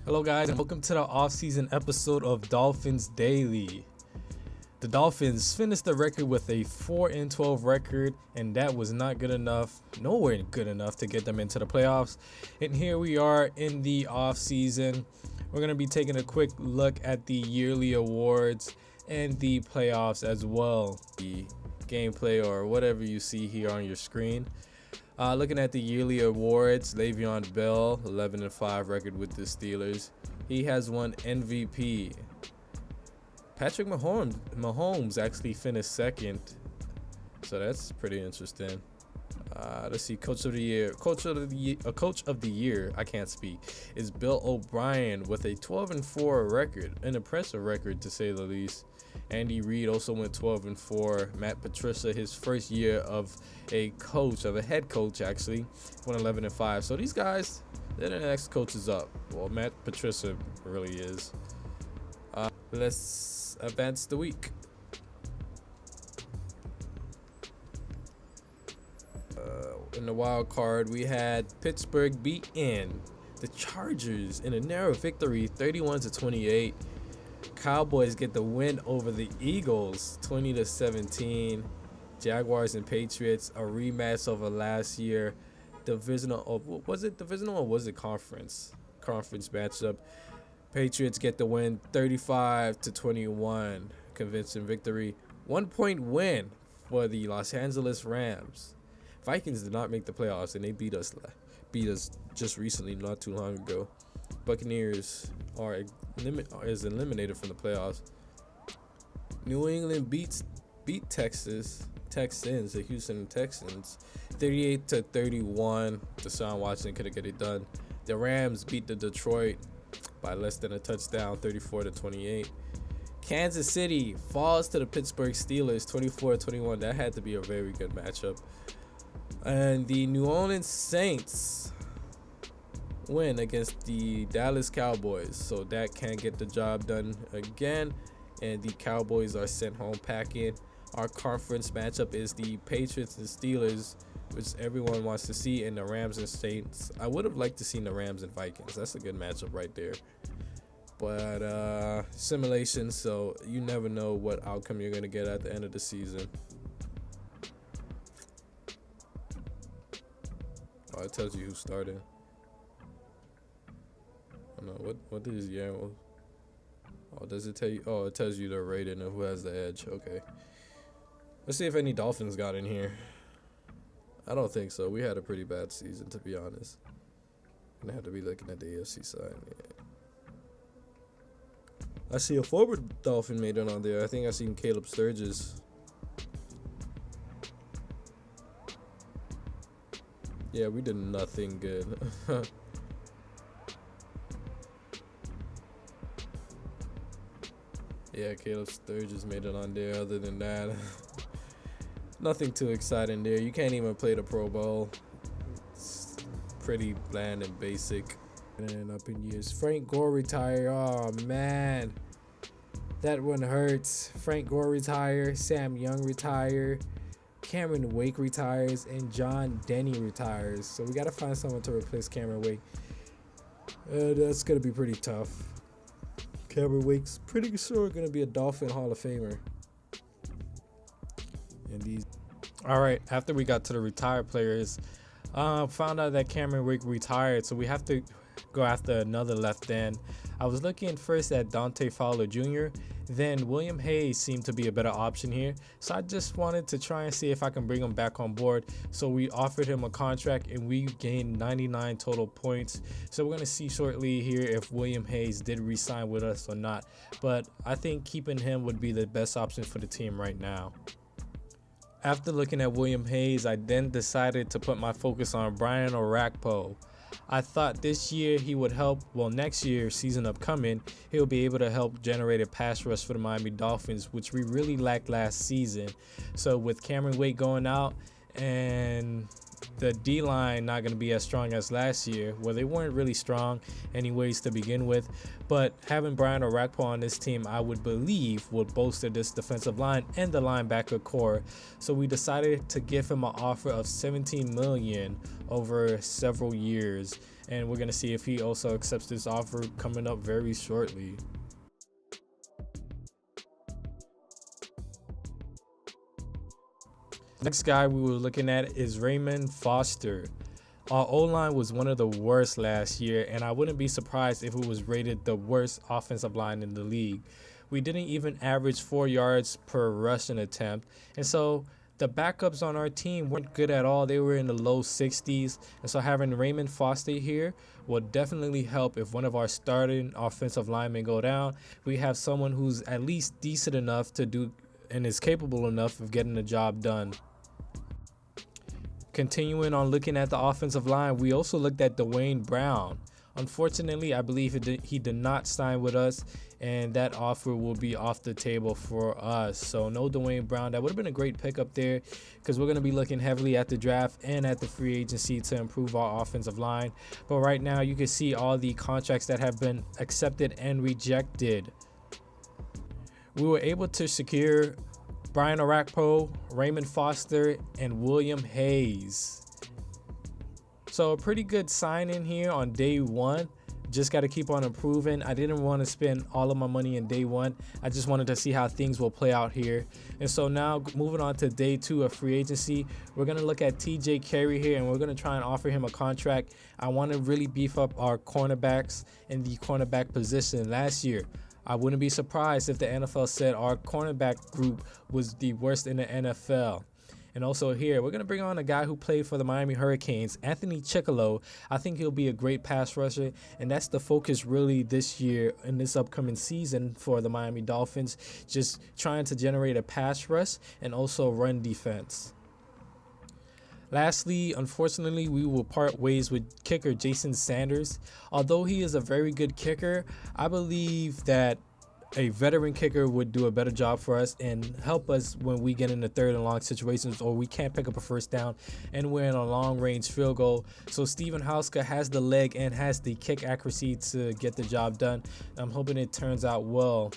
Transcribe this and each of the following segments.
Hello guys, and welcome to the off-season episode of Dolphins Daily. The Dolphins finished the record with a 4-12 record, and that was not good enough, nowhere good enough to get them into the playoffs. And here we are in the off-season. We're going to be taking a quick look at the yearly awards and the playoffs as well. The gameplay or whatever you see here on your screen. Looking at the yearly awards, Le'Veon Bell, 11-5 record with the Steelers. He has won MVP. Patrick Mahomes actually finished second, so that's pretty interesting. Let's see, Coach of the Year, I can't speak, is Bill O'Brien with a 12-4 record, an impressive record to say the least. Andy Reid also went 12-4. Matt Patricia, his first year of a head coach actually, went 11-5. So these guys, they're the next coaches up. Well, Matt Patricia really is. Let's advance the week. In the wild card, we had Pittsburgh beating the Chargers in a narrow victory, 31-28. Cowboys get the win over the Eagles, 20-17. Jaguars and Patriots, a rematch over last year. Divisional, was it divisional or was it conference? Conference matchup. Patriots get the win, 35-21. Convincing victory. 1-point win for the Los Angeles Rams. Vikings did not make the playoffs, and they beat us just recently, not too long ago. Buccaneers is eliminated from the playoffs. New England beat Texans, the Houston Texans, 38-31. Deshaun Watson couldn't get it done. The Rams beat the Detroit by less than a touchdown, 34-28. Kansas City falls to the Pittsburgh Steelers, 24-21. That had to be a very good matchup. And the New Orleans Saints win against the Dallas Cowboys, so that can't get the job done again, and the Cowboys are sent home packing. Our conference matchup is the Patriots and Steelers, which everyone wants to see, and the Rams and Saints. I would have liked to see the Rams and Vikings. That's a good matchup right there, but simulation, so you never know what outcome you're going to get at the end of the season. Oh, it tells you who started. What is Yarrow? Oh, does it tell you? Oh, it tells you the rating and who has the edge. Okay. Let's see if any Dolphins got in here. I don't think so. We had a pretty bad season, to be honest. Gonna have to be looking at the AFC side. Yeah. I see a forward Dolphin made it on there. I think I seen Caleb Sturgis. Yeah, we did nothing good. Yeah, Caleb Sturgis made it on there. Other than that, nothing too exciting there. You can't even play the Pro Bowl. It's pretty bland and basic. And up in years, Frank Gore retired. Oh man, that one hurts. Frank Gore retired. Sam Young retired. Cameron Wake retires, and John Denny retires. So we got to find someone to replace Cameron Wake. That's going to be pretty tough. Cameron Wake's pretty sure going to be a Dolphin Hall of Famer. All right, after we got to the retired players, found out that Cameron Wake retired, so we have to go after another left end. I was looking first at Dante Fowler Jr., then William Hayes seemed to be a better option here, so I just wanted to try and see if I can bring him back on board. So we offered him a contract, and we gained 99 total points. So we're going to see shortly here if William Hayes did re-sign with us or not, but I think keeping him would be the best option for the team right now. After looking at William Hayes, I then decided to put my focus on Brian Orakpo. I thought this year he would help, well, next year, season upcoming, he'll be able to help generate a pass rush for the Miami Dolphins, which we really lacked last season. So with Cameron Wake going out and the D-line not going to be as strong as last year. Well, they weren't really strong anyways to begin with, but having Brian Orakpo on this team, I would believe, would bolster this defensive line and the linebacker core. So we decided to give him an offer of $17 million over several years, and we're going to see if he also accepts this offer coming up very shortly. Next guy we were looking at is Raymond Foster. Our O-line was one of the worst last year, and I wouldn't be surprised if it was rated the worst offensive line in the league. We didn't even average 4 yards per rushing attempt, and so the backups on our team weren't good at all. They were in the low 60s, and so having Raymond Foster here will definitely help if one of our starting offensive linemen go down. We have someone who's at least decent enough to do and is capable enough of getting the job done. Continuing on looking at the offensive line, we also looked at Dwayne Brown. Unfortunately, I believe he did not sign with us, and that offer will be off the table for us. So no Dwayne Brown. That would have been a great pickup there, because we're going to be looking heavily at the draft and at the free agency to improve our offensive line. But right now, you can see all the contracts that have been accepted and rejected. We were able to secure Brian Orakpo, Raymond Foster, and William Hayes. So a pretty good sign-in here on day one. Just got to keep on improving. I didn't want to spend all of my money in day one. I just wanted to see how things will play out here. And so now moving on to day two of free agency, we're going to look at TJ Carey here, and we're going to try and offer him a contract. I want to really beef up our cornerbacks in the cornerback position. Last year, I wouldn't be surprised if the NFL said our cornerback group was the worst in the NFL. And also here, we're going to bring on a guy who played for the Miami Hurricanes, Anthony Chickillo. I think he'll be a great pass rusher, and that's the focus really this year in this upcoming season for the Miami Dolphins, just trying to generate a pass rush and also run defense. Lastly, unfortunately, we will part ways with kicker Jason Sanders. Although he is a very good kicker, I believe that a veteran kicker would do a better job for us and help us when we get into third and long situations, or we can't pick up a first down and we're in a long range field goal. So Steven Hauska has the leg and has the kick accuracy to get the job done. I'm hoping it turns out well.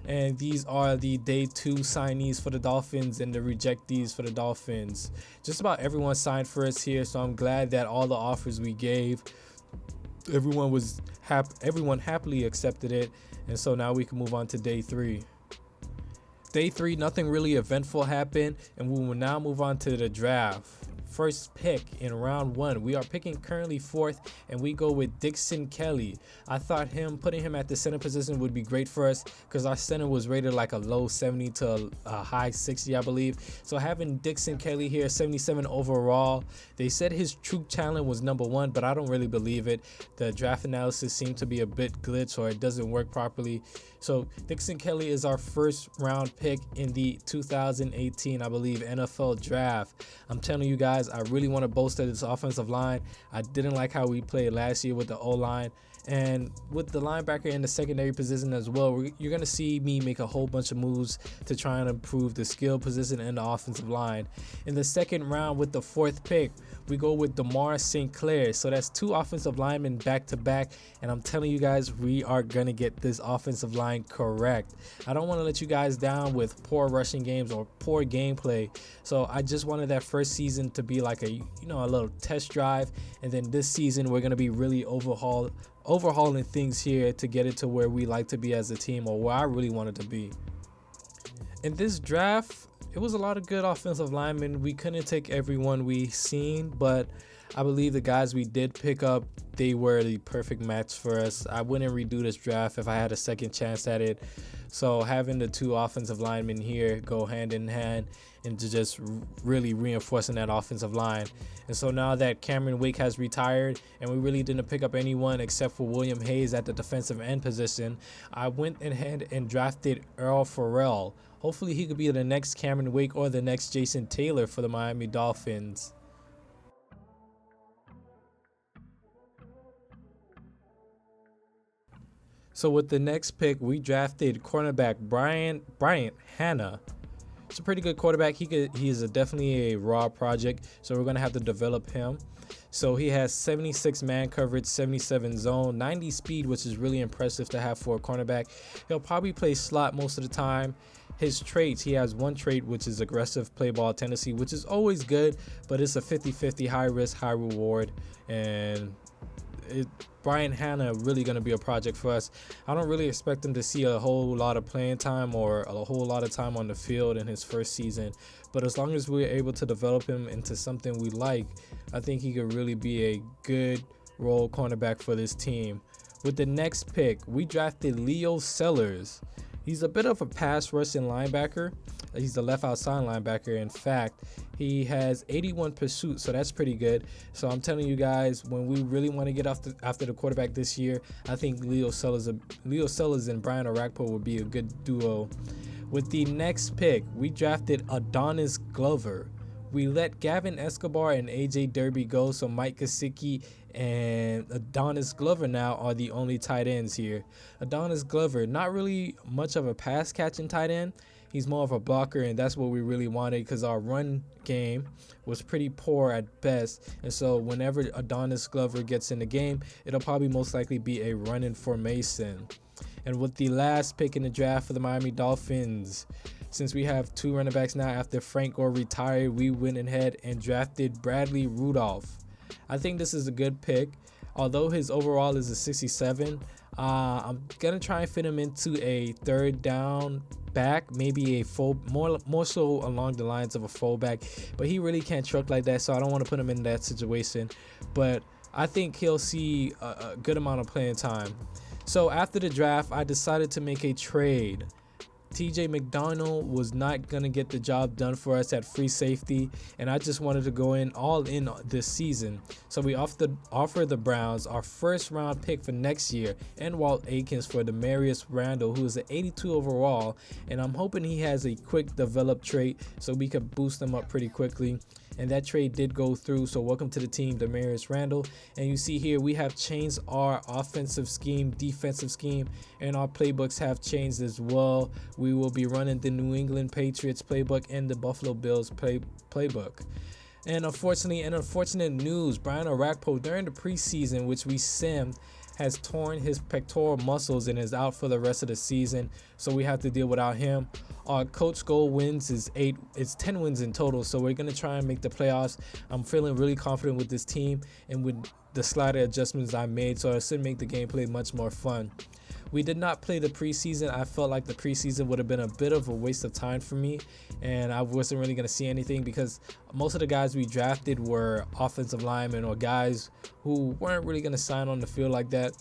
And these are the day two signees for the Dolphins and the rejectees for the Dolphins. Just about everyone signed for us here, so I'm glad that all the offers we gave, everyone happily accepted it. And so now we can move on to day three. Day three, nothing really eventful happened, and we will now move on to the draft. First pick in round one, we are picking currently fourth, and we go with Dixon Kelly. I thought putting him at the center position would be great for us, because our center was rated like a low 70 to a high 60, I believe. So having Dixon Kelly here, 77 overall, they said his true talent was number one, but I don't really believe it. The draft analysis seemed to be a bit glitch, or it doesn't work properly. So Dixon Kelly is our first round pick in the 2018, I believe, NFL draft. I'm telling you guys, I really want to bolster this offensive line. I didn't like how we played last year with the O-line, and with the linebacker in the secondary position as well. You're going to see me make a whole bunch of moves to try and improve the skill position and the offensive line. In the second round with the fourth pick, we go with DeMar St. Clair. So that's two offensive linemen back to back, and I'm telling you guys, we are going to get this offensive line correct. I don't want to let you guys down with poor rushing games or poor gameplay. So I just wanted that first season to be like a little test drive, and then this season we're going to be really overhauling things here to get it to where we like to be as a team, or where I really wanted to be. In this draft, it was a lot of good offensive linemen. We couldn't take everyone we seen, but I believe the guys we did pick up, they were the perfect match for us. I wouldn't redo this draft if I had a second chance at it. So having the two offensive linemen here go hand in hand into just really reinforcing that offensive line. And so now that Cameron Wake has retired and we really didn't pick up anyone except for William Hayes at the defensive end position, I went ahead and drafted Earl Farrell. Hopefully he could be the next Cameron Wake or the next Jason Taylor for the Miami Dolphins. So with the next pick, we drafted cornerback Bryant Hanna. It's a pretty good quarterback. He is definitely a raw project, so we're gonna have to develop him. So he has 76 man coverage, 77 zone, 90 speed, which is really impressive to have for a cornerback. He'll probably play slot most of the time. His traits, he has one trait, which is aggressive play ball tendency, which is always good, but it's a 50-50, high risk, high reward. And Brian Hanna really going to be a project for us. I don't really expect him to see a whole lot of playing time or a whole lot of time on the field in his first season, but as long as we're able to develop him into something we like, I think he could really be a good role cornerback for this team. With the next pick, we drafted Leo Sellers. He's a bit of a pass rushing linebacker. He's the left outside linebacker. In fact, he has 81 pursuits, so that's pretty good. So I'm telling you guys, when we really want to get after the quarterback this year, I think Leo Sellers and Brian Orakpo would be a good duo. With the next pick, we drafted Adonis Glover. We let Gavin Escobar and AJ Derby go, so Mike Gesicki and Adonis Glover now are the only tight ends here. Adonis Glover, not really much of a pass catching tight end. He's more of a blocker, and that's what we really wanted because our run game was pretty poor at best. And so whenever Adonis Glover gets in the game, it'll probably most likely be a running formation. And with the last pick in the draft for the Miami Dolphins, since we have two running backs now after Frank Gore retired, we went ahead and drafted Bradley Rudolph. I think this is a good pick. Although his overall is a 67, I'm going to try and fit him into a third down back, maybe a more so along the lines of a fullback, but he really can't truck like that, so I don't want to put him in that situation. But I think he'll see a good amount of playing time. So after the draft, I decided to make a trade. TJ McDonald was not going to get the job done for us at free safety, and I just wanted to go all in this season. So we offered the Browns our first round pick for next year and Walt Aikens for Demarius Randall, who is an 82 overall, and I'm hoping he has a quick develop trait so we could boost him up pretty quickly. And that trade did go through, so welcome to the team, Demarius Randall. And you see here we have changed our offensive scheme, defensive scheme, and our playbooks have changed as well. We will be running the New England Patriots playbook and the Buffalo Bills playbook. And unfortunate news, Brian Orakpo during the preseason, which we simmed, has torn his pectoral muscles and is out for the rest of the season, so we have to deal without him. Our coach goal wins is 10 wins in total, so we're gonna try and make the playoffs. I'm feeling really confident with this team and with the slider adjustments I made, so it should make the gameplay much more fun. We did not play the preseason. I felt like the preseason would have been a bit of a waste of time for me, and I wasn't really going to see anything because most of the guys we drafted were offensive linemen or guys who weren't really going to sign on the field like that.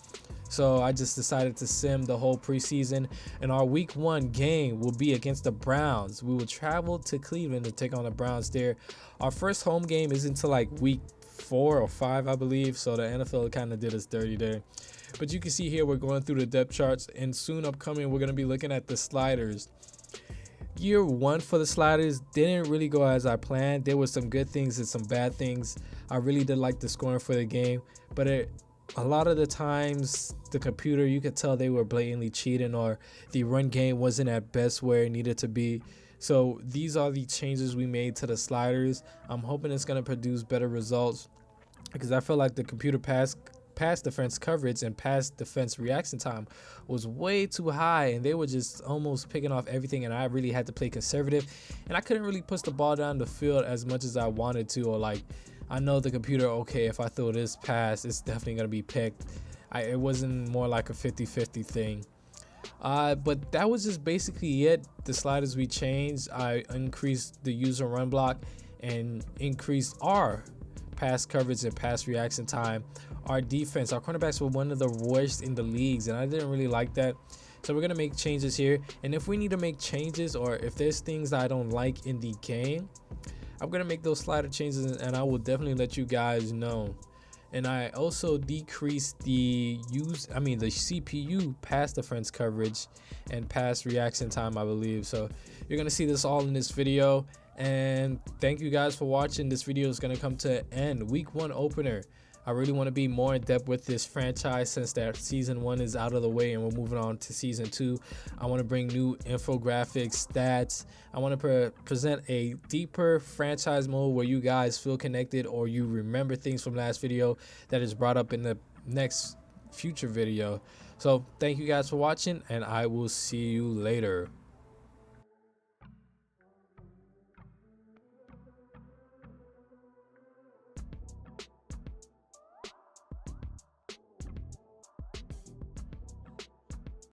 So I just decided to sim the whole preseason, and our week 1 game will be against the Browns. We will travel to Cleveland to take on the Browns there. Our first home game is until like week 4 or 5, I believe, so the NFL kind of did us dirty there. But you can see here we're going through the depth charts, and soon upcoming we're going to be looking at the sliders. Year 1 for the sliders didn't really go as I planned. There were some good things and some bad things. I really did like the scoring for the game, but a lot of the times the computer, you could tell they were blatantly cheating, or the run game wasn't at best where it needed to be. So these are the changes we made to the sliders. I'm hoping it's going to produce better results because I feel like the computer pass defense coverage and pass defense reaction time was way too high, and they were just almost picking off everything, and I really had to play conservative, and I couldn't really push the ball down the field as much as I wanted to, or like I know the computer, okay, if I throw this pass, it's definitely going to be picked. It wasn't more like a 50-50 thing. But that was just basically it. The sliders we changed, I increased the user run block and increased our pass coverage and pass reaction time. Our defense, our cornerbacks were one of the worst in the leagues, and I didn't really like that. So we're going to make changes here, and if we need to make changes, or if there's things that I don't like in the game, I'm going to make those slider changes, and I will definitely let you guys know. And I also decreased the CPU pass defense coverage and pass reaction time, I believe. So you're going to see this all in this video. And thank you guys for watching. This video is going to come to an end. Week 1 opener. I really want to be more in depth with this franchise since that season 1 is out of the way and we're moving on to season 2. I want to bring new infographics, stats. I want to present a deeper franchise mode where you guys feel connected or you remember things from last video that is brought up in the next future video. So thank you guys for watching, and I will see you later.